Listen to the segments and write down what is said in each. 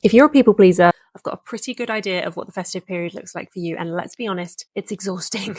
If you're a people pleaser, I've got a pretty good idea of what the festive period looks like for you. And let's be honest, it's exhausting.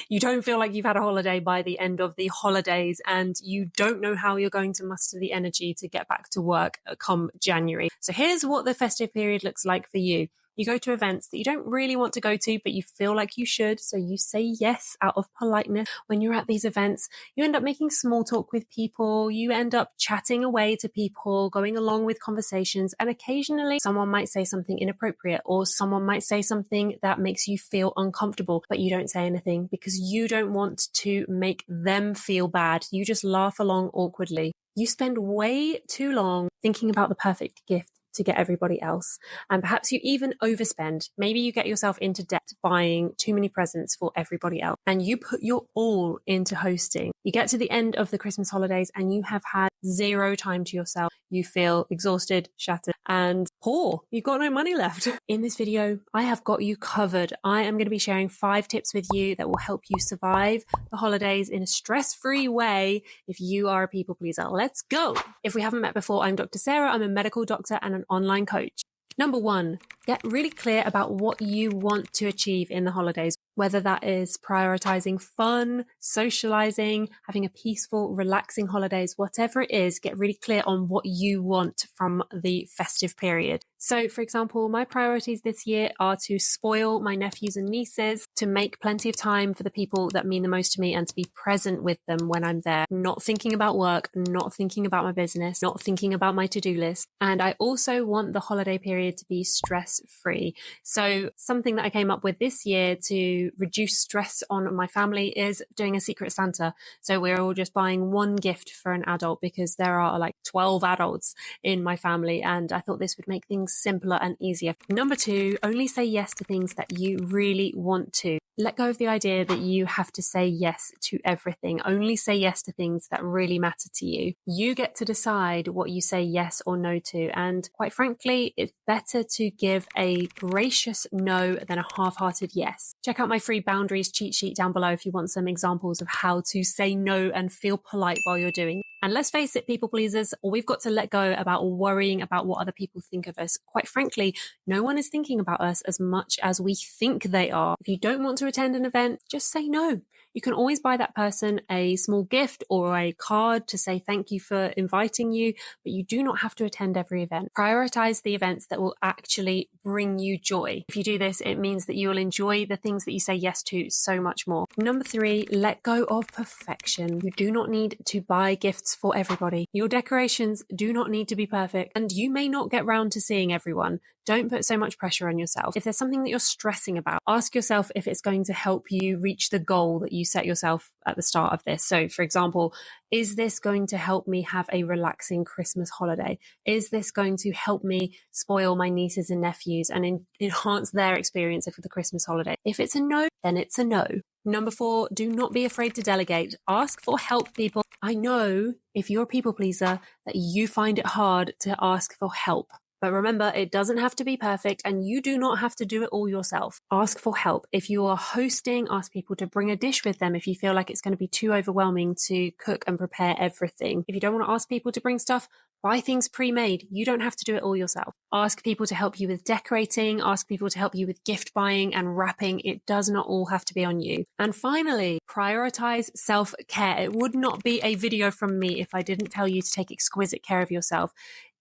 You don't feel like you've had a holiday by the end of the holidays, and you don't know how you're going to muster the energy to get back to work come January. So here's what the festive period looks like for you. You go to events that you don't really want to go to, but you feel like you should. So you say yes out of politeness. When you're at these events, you end up making small talk with people. You end up chatting away to people, going along with conversations. And occasionally someone might say something inappropriate, or someone might say something that makes you feel uncomfortable, but you don't say anything because you don't want to make them feel bad. You just laugh along awkwardly. You spend way too long thinking about the perfect gift to get everybody else. And perhaps you even overspend. Maybe you get yourself into debt buying too many presents for everybody else, and you put your all into hosting. You get to the end of the Christmas holidays and you have had zero time to yourself. You feel exhausted, shattered, and poor. You've got no money left. In this video, I have got you covered. I am going to be sharing 5 tips with you that will help you survive the holidays in a stress-free way if you are a people pleaser. Let's go. If we haven't met before, I'm Dr. Sarah. I'm a medical doctor and an online coach. Number 1, get really clear about what you want to achieve in the holidays, whether that is prioritizing fun, socializing, having a peaceful, relaxing holidays, whatever it is, get really clear on what you want from the festive period. So, for example, my priorities this year are to spoil my nephews and nieces, to make plenty of time for the people that mean the most to me, and to be present with them when I'm there, not thinking about work, not thinking about my business, not thinking about my to-do list. And I also want the holiday period to be stress-free. So something that I came up with this year to reduce stress on my family is doing a Secret Santa. So we're all just buying one gift for an adult because there are like 12 adults in my family, and I thought this would make things simpler and easier. Number 2, only say yes to things that you really want to. Let go of the idea that you have to say yes to everything. Only say yes to things that really matter to you. You get to decide what you say yes or no to. And quite frankly, it's better to give a gracious no than a half-hearted yes. Check out my free boundaries cheat sheet down below if you want some examples of how to say no and feel polite while you're doing it. And let's face it, people pleasers, we've got to let go about worrying about what other people think of us. Quite frankly, no one is thinking about us as much as we think they are. If you don't want to attend an event, just say no. You can always buy that person a small gift or a card to say thank you for inviting you, but you do not have to attend every event. Prioritize the events that will actually bring you joy. If you do this, it means that you will enjoy the things that you say yes to so much more. Number 3, let go of perfection. You do not need to buy gifts for everybody. Your decorations do not need to be perfect, and you may not get round to seeing everyone. Don't put so much pressure on yourself. If there's something that you're stressing about, ask yourself if it's going to help you reach the goal that you set yourself at the start of this. So, for example, is this going to help me have a relaxing Christmas holiday? Is this going to help me spoil my nieces and nephews and enhance their experience of the Christmas holiday? If it's a no, then it's a no. Number 4, do not be afraid to delegate. Ask for help, people. I know if you're a people pleaser that you find it hard to ask for help. But remember, it doesn't have to be perfect, and you do not have to do it all yourself. Ask for help. If you are hosting, ask people to bring a dish with them if you feel like it's going to be too overwhelming to cook and prepare everything. If you don't want to ask people to bring stuff, buy things pre-made. You don't have to do it all yourself. Ask people to help you with decorating. Ask people to help you with gift buying and wrapping. It does not all have to be on you. And finally, prioritize self-care. It would not be a video from me if I didn't tell you to take exquisite care of yourself.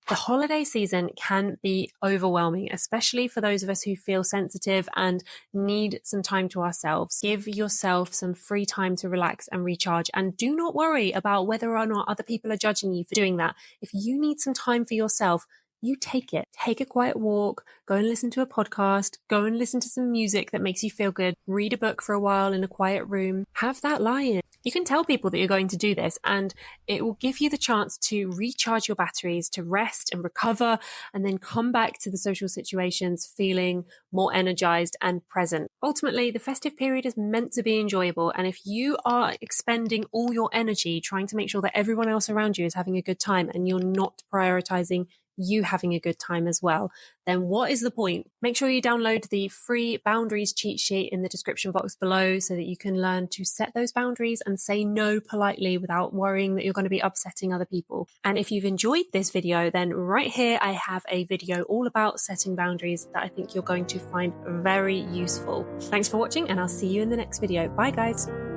The holiday season can be overwhelming, especially for those of us who feel sensitive and need some time to ourselves. Give yourself some free time to relax and recharge, and do not worry about whether or not other people are judging you for doing that. If you need some time for yourself, you take it. Take a quiet walk, go and listen to a podcast, go and listen to some music that makes you feel good, read a book for a while in a quiet room, have that lie-in. You can tell people that you're going to do this, and it will give you the chance to recharge your batteries, to rest and recover, and then come back to the social situations feeling more energized and present. Ultimately, the festive period is meant to be enjoyable, and if you are expending all your energy trying to make sure that everyone else around you is having a good time and you're not prioritizing you having a good time as well, then what is the point? Make sure you download the free boundaries cheat sheet in the description box below so that you can learn to set those boundaries and say no politely without worrying that you're going to be upsetting other people. And if you've enjoyed this video, then right here I have a video all about setting boundaries that I think you're going to find very useful. Thanks for watching, and I'll see you in the next video. Bye guys.